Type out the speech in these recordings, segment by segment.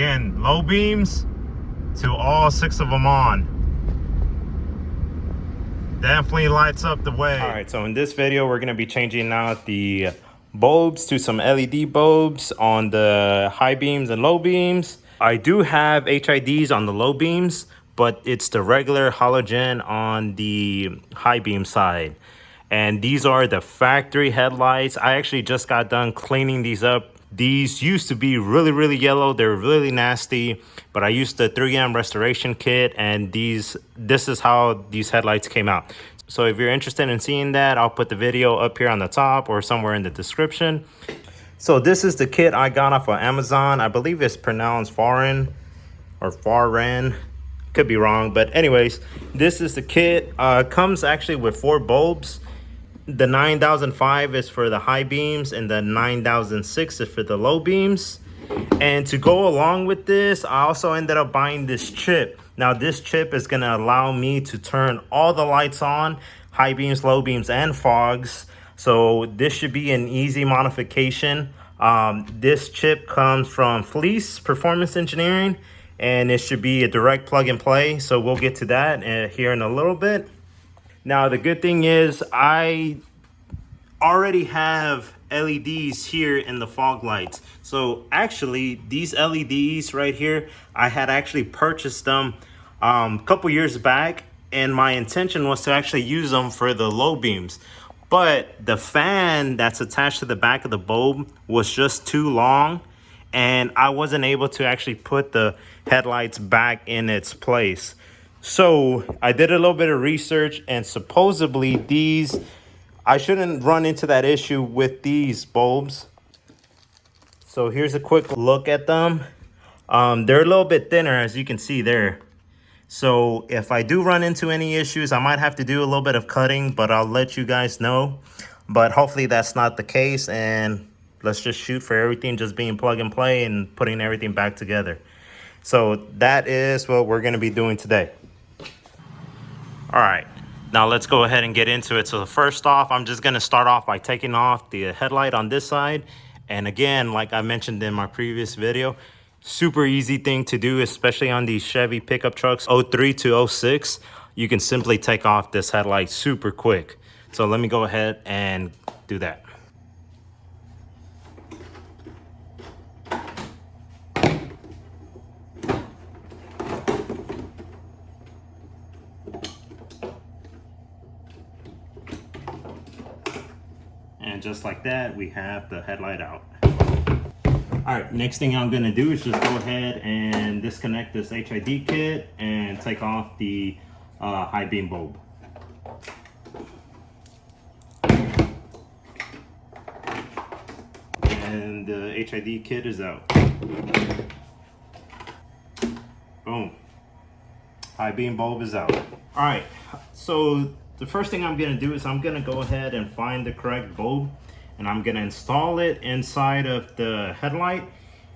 Again, low beams to all 6 of them on. Definitely lights up the way. All right, so in this video, we're gonna be changing out the bulbs to some LED bulbs on the high beams and low beams. I do have HIDs on the low beams, but it's the regular halogen on the high beam side. And these are the factory headlights. I actually just got done cleaning these up. These used to be really yellow. They're really nasty, but I used the 3M restoration kit, and this is how these headlights came out. So if you're interested in seeing that, I'll put the video up here on the top or somewhere in the description. So this is the kit I got off of Amazon. I believe it's pronounced FAHREN or FAHREN. Could be wrong, but anyways, this is the kit. Comes actually with 4 bulbs. The 9005 is for the high beams and the 9006 is for the low beams. And to go along with this, I also ended up buying this chip. Now this chip is going to allow me to turn all the lights on, high beams, low beams, and fogs. So this should be an easy modification. This chip comes from Fleece Performance Engineering, and it should be a direct plug and play. So we'll get to that here in a little bit. Now, the good thing is I already have LEDs here in the fog lights. So actually, these LEDs right here, I had actually purchased them a couple years back, and my intention was to actually use them for the low beams. But the fan that's attached to the back of the bulb was just too long, and I wasn't able to actually put the headlights back in its place. So I did a little bit of research, and supposedly I shouldn't run into that issue with these bulbs. So here's a quick look at them. They're a little bit thinner, as you can see there. So if I do run into any issues, I might have to do a little bit of cutting, but I'll let you guys know. But hopefully that's not the case, and let's just shoot for everything just being plug and play and putting everything back together. So that is what we're going to be doing today. All right, now let's go ahead and get into it. So first off, I'm just gonna start off by taking off the headlight on this side. And again, like I mentioned in my previous video, super easy thing to do, especially on these Chevy pickup trucks, 03 to 06. You can simply take off this headlight super quick. So let me go ahead and do that. And just like that, we have the headlight out. All right, next thing I'm gonna do is just go ahead and disconnect this HID kit and take off the high beam bulb. And the HID kit is out. Boom. High beam bulb is out. All right, so the first thing I'm gonna do is I'm gonna go ahead and find the correct bulb, and I'm gonna install it inside of the headlight.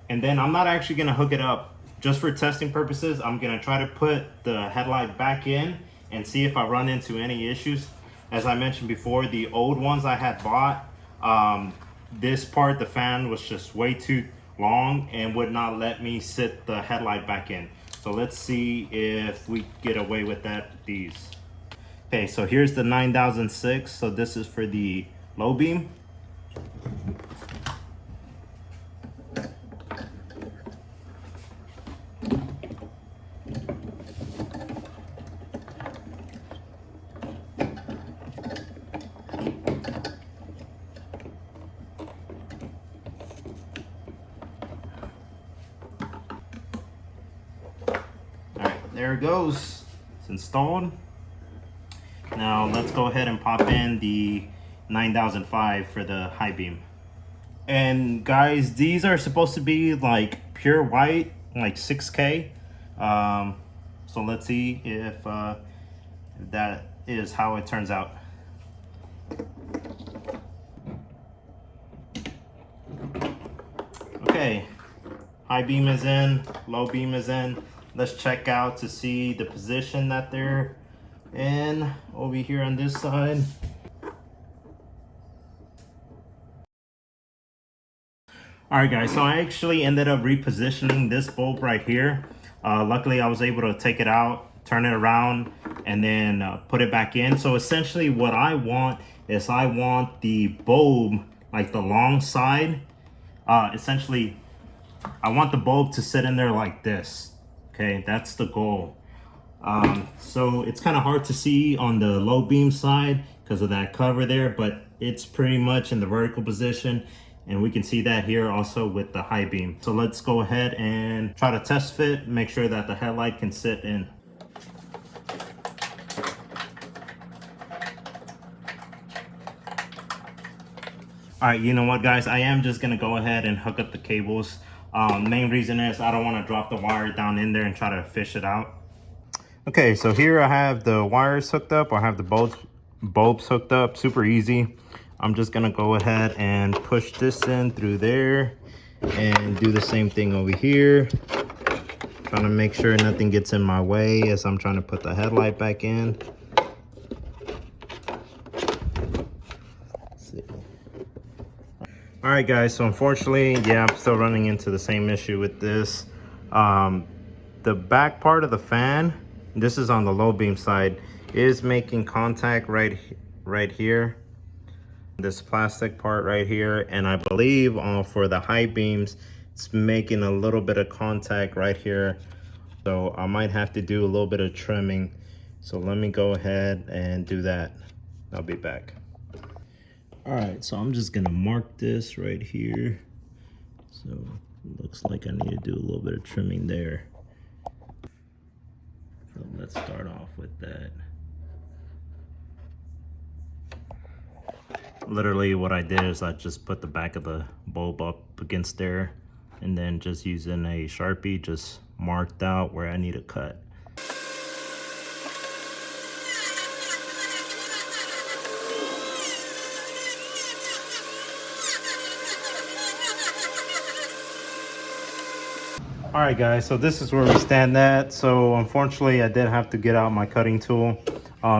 And then I'm not actually gonna hook it up. Just for testing purposes, I'm gonna try to put the headlight back in and see if I run into any issues. As I mentioned before, the old ones I had bought, this part, the fan was just way too long and would not let me sit the headlight back in. So let's see if we get away with that with these. Okay, so here's the 9006. So this is for the low beam. There it goes. It's installed. Now let's go ahead and pop in the 9005 for the high beam. And guys, these are supposed to be like pure white, like 6K. So let's see if that is how it turns out. Okay, high beam is in, low beam is in. Let's check out to see the position that they're in over here on this side. All right, guys, so I actually ended up repositioning this bulb right here. Luckily, I was able to take it out, turn it around, and then put it back in. So essentially what I want is I want the bulb, like the long side, essentially, I want the bulb to sit in there like this. Okay, that's the goal. So it's kind of hard to see on the low beam side because of that cover there, but it's pretty much in the vertical position. And we can see that here also with the high beam. So let's go ahead and try to test fit, make sure that the headlight can sit in. All right, you know what, guys? I am just gonna go ahead and hook up the cables. Main reason is I don't want to drop the wire down in there and try to fish it out. Okay, so here I have the wires hooked up. I have the bulbs hooked up, super easy. I'm just gonna go ahead and push this in through there and do the same thing over here. Trying to make sure nothing gets in my way as I'm trying to put the headlight back in. Let's see. All right, guys, so unfortunately, yeah, I'm still running into the same issue with this. The back part of the fan, this is on the low beam side, is making contact right here, this plastic part right here, and I believe for the high beams it's making a little bit of contact right here, so I might have to do a little bit of trimming. So let me go ahead and do that. I'll be back. All right, so I'm just gonna mark this right here. So it looks like I need to do a little bit of trimming there. So let's start off with that. Literally what I did is I just put the back of the bulb up against there and then just using a Sharpie just marked out where I need to cut. All right, guys, so this is where we stand at. So unfortunately I did have to get out my cutting tool.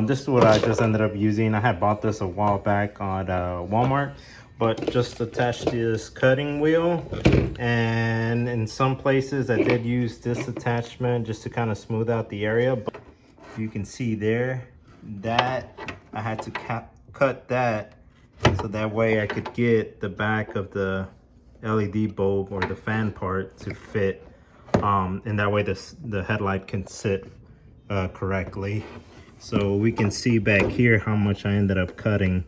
This is what I just ended up using. I had bought this a while back on Walmart, but just attached to this cutting wheel. And in some places I did use this attachment just to kind of smooth out the area. But you can see there that I had to cut that so that way I could get the back of the LED bulb or the fan part to fit. And that way the headlight can sit correctly. So we can see back here how much I ended up cutting.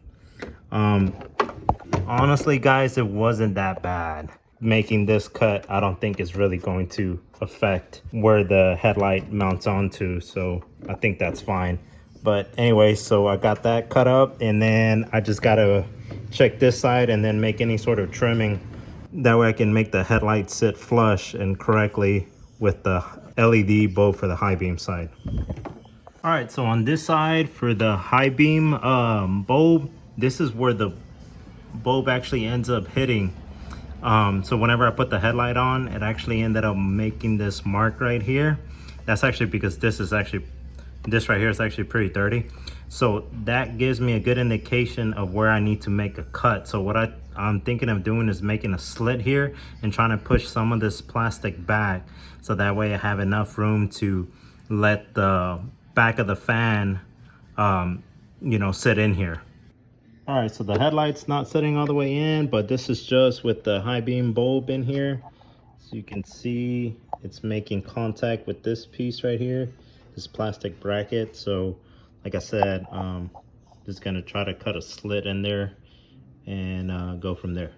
Honestly, guys, it wasn't that bad. Making this cut, I don't think is really going to affect where the headlight mounts onto, so I think that's fine. But anyway, so I got that cut up, and then I just gotta check this side and then make any sort of trimming. That way I can make the headlight sit flush and correctly with the LED bulb for the high beam side. All right, so on this side for the high beam bulb, this is where the bulb actually ends up hitting. So whenever I put the headlight on, it actually ended up making this mark right here. That's actually because this right here is actually pretty dirty. So that gives me a good indication of where I need to make a cut. So what I'm thinking of doing is making a slit here and trying to push some of this plastic back. So that way I have enough room to let the back of the fan, you know, sit in here. All right, so the headlight's not sitting all the way in, but this is just with the high beam bulb in here. So you can see it's making contact with this piece right here, this plastic bracket. So like I said, just gonna try to cut a slit in there and go from there.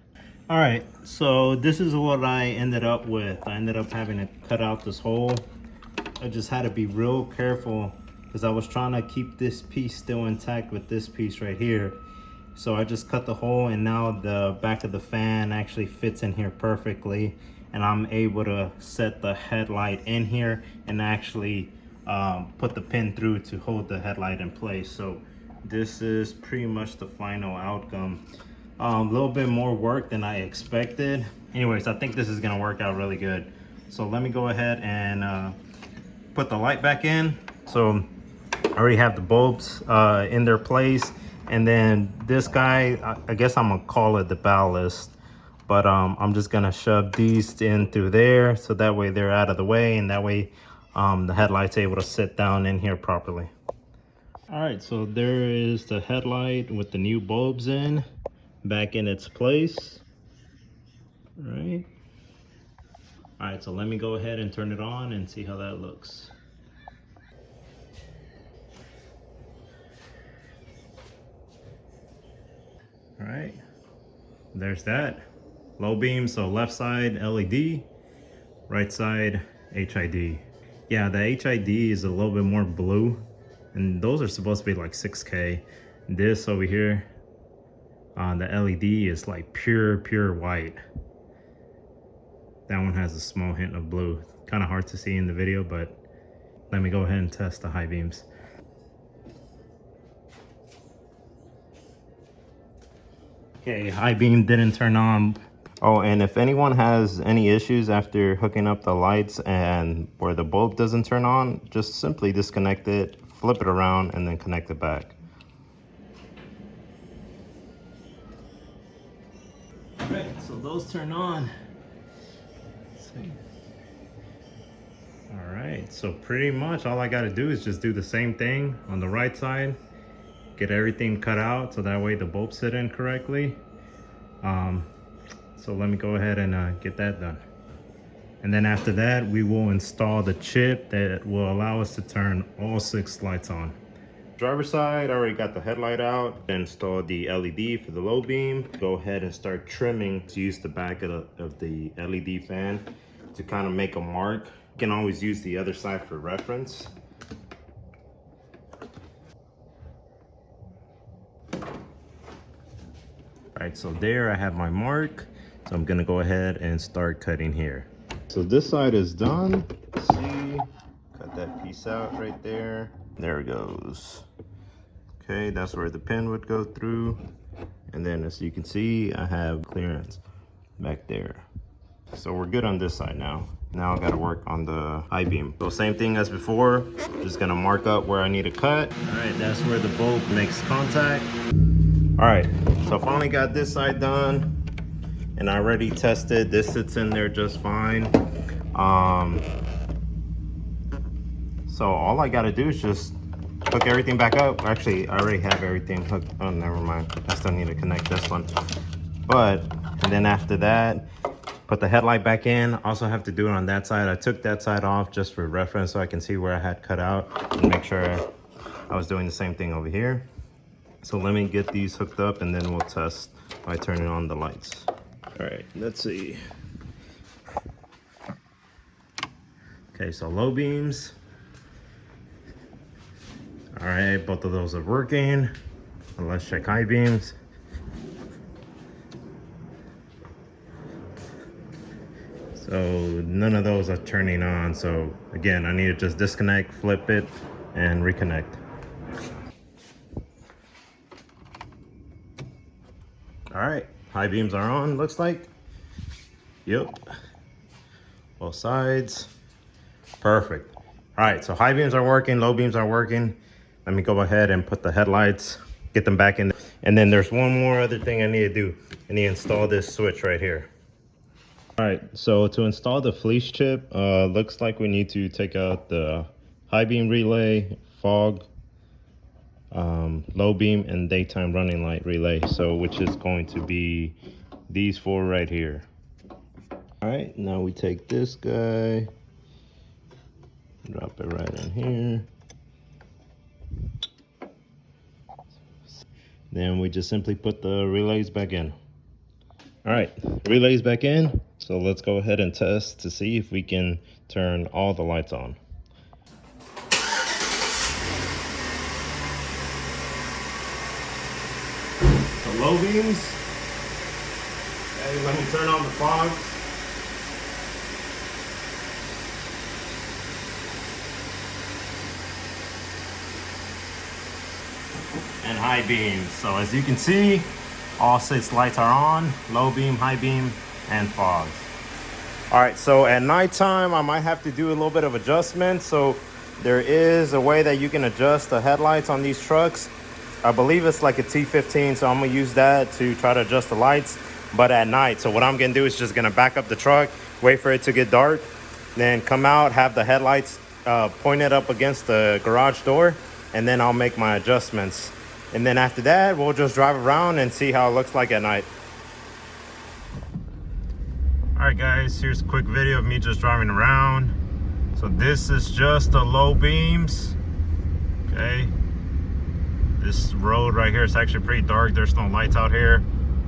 All right, so this is what I ended up with. I ended up having to cut out this hole. I just had to be real careful because I was trying to keep this piece still intact with this piece right here. So I just cut the hole, and now the back of the fan actually fits in here perfectly, and I'm able to set the headlight in here and actually put the pin through to hold the headlight in place. So this is pretty much the final outcome. A little bit more work than I expected. Anyways, I think this is gonna work out really good. So let me go ahead and put the light back in. So I already have the bulbs in their place. And then this guy, I guess I'm gonna call it the ballast, But I'm just gonna shove these in through there so that way they're out of the way, and that way the headlight's able to sit down in here properly. All right, so there is the headlight with the new bulbs in, back in its place. All right. All right, so let me go ahead and turn it on and see how that looks. All right, there's that. Low beam, so left side LED, right side HID. Yeah, the HID is a little bit more blue, and those are supposed to be like 6K. This over here, the LED is like pure white. That one has a small hint of blue. Kind of hard to see in the video, but let me go ahead and test the high beams. Okay, high beam didn't turn on. Oh, and if anyone has any issues after hooking up the lights and where the bulb doesn't turn on, just simply disconnect it, flip it around, and then connect it back. All right, so those turn on. Let's see. All right, so pretty much all I gotta do is just do the same thing on the right side, get everything cut out so that way the bulbs sit in correctly. So let me go ahead and get that done. And then after that, we will install the chip that will allow us to turn all 6 lights on. Driver's side, I already got the headlight out. Installed the LED for the low beam. Go ahead and start trimming to use the back of the LED fan to kind of make a mark. You can always use the other side for reference. All right, so there I have my mark. So I'm gonna go ahead and start cutting here. So this side is done. Let's see, cut that piece out right there. There it goes. Okay, that's where the pin would go through. And then as you can see, I have clearance back there. So we're good on this side now. Now I gotta work on the high beam. So same thing as before, just gonna mark up where I need to cut. All right, that's where the bulb makes contact. All right, so finally got this side done. And I already tested, this sits in there just fine. So all I gotta do is just hook everything back up. Actually, I already have everything hooked. Oh, never mind. I still need to connect this one. And then after that, put the headlight back in. Also have to do it on that side. I took that side off just for reference so I can see where I had cut out and make sure I was doing the same thing over here. So let me get these hooked up and then we'll test by turning on the lights. All right, let's see. Okay, so low beams. All right, both of those are working. Let's check high beams. So none of those are turning on. So again, I need to just disconnect, flip it, and reconnect. All right, high beams are on, looks like. Yep, both sides, perfect. All right, so high beams are working, low beams are working. Let me go ahead and put the headlights, get them back in. And then there's one more other thing I need to do. I need to install this switch right here. All right, so to install the fleece chip, looks like we need to take out the high beam relay, fog, low beam, and daytime running light relay. So which is going to be these 4 right here. All right, now we take this guy, drop it right in here. Then we just simply put the relays back in. All right, relays back in. So let's go ahead and test to see if we can turn all the lights on. The low beams. Okay, let me turn on the fogs. And high beams. So as you can see, all 6 lights are on, low beam, high beam, and fogs. All right, so at nighttime, I might have to do a little bit of adjustment. So there is a way that you can adjust the headlights on these trucks. I believe it's like a T15, so I'm gonna use that to try to adjust the lights. but at night. So what I'm gonna do is just gonna back up the truck, wait for it to get dark, then come out, have the headlights pointed up against the garage door, and then I'll make my adjustments. And then after that, we'll just drive around and see how it looks like at night. All right guys, here's a quick video of me just driving around. So this is just the low beams, okay? This road right here is actually pretty dark. There's no lights out here,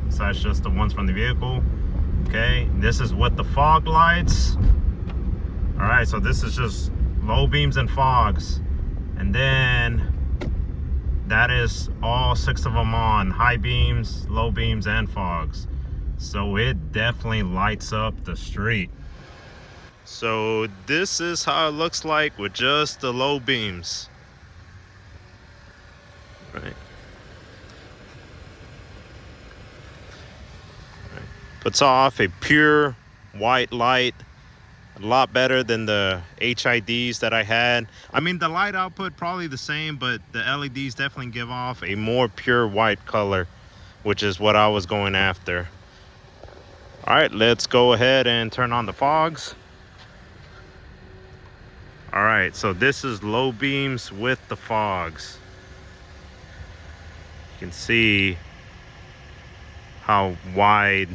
besides just the ones from the vehicle, okay? This is with the fog lights. All right, so this is just low beams and fogs. And then that is all 6 of them on, high beams, low beams, and fogs. So it definitely lights up the street. So this is how it looks like with just the low beams. Right. Puts off a pure white light, a lot better than the HIDs that I had. I mean, the light output probably the same, but the LEDs definitely give off a more pure white color, which is what I was going after. All right, let's go ahead and turn on the fogs. All right, so this is low beams with the fogs. You can see how wide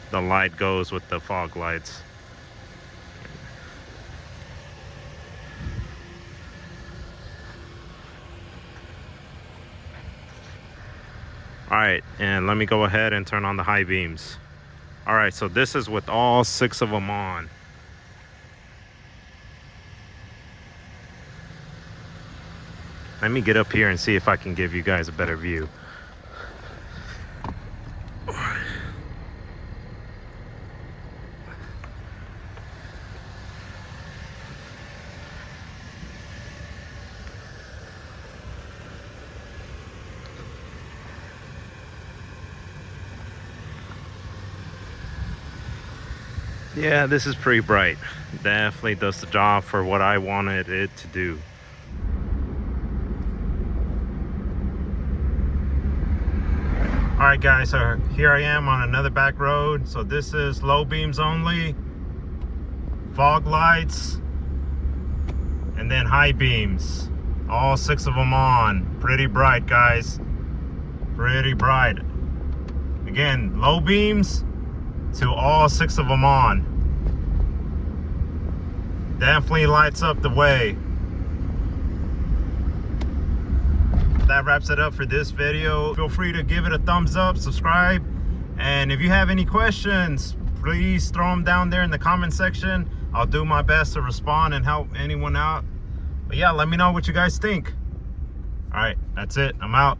the light goes with the fog lights. All right, and let me go ahead and turn on the high beams. All right, so this is with all 6 of them on. Let me get up here and see if I can give you guys a better view. Yeah, this is pretty bright. Definitely does the job for what I wanted it to do. All right guys, so here I am on another back road. So this is low beams only, fog lights, and then high beams. All 6 of them on. Pretty bright, guys. Pretty bright. Again, low beams to all 6 of them on. Definitely lights up the way. That wraps it up for this video. Feel free to give it a thumbs up, subscribe, and if you have any questions, please throw them down there in the comment section. I'll do my best to respond and help anyone out. But yeah, let me know what you guys think. All right, that's it. I'm out.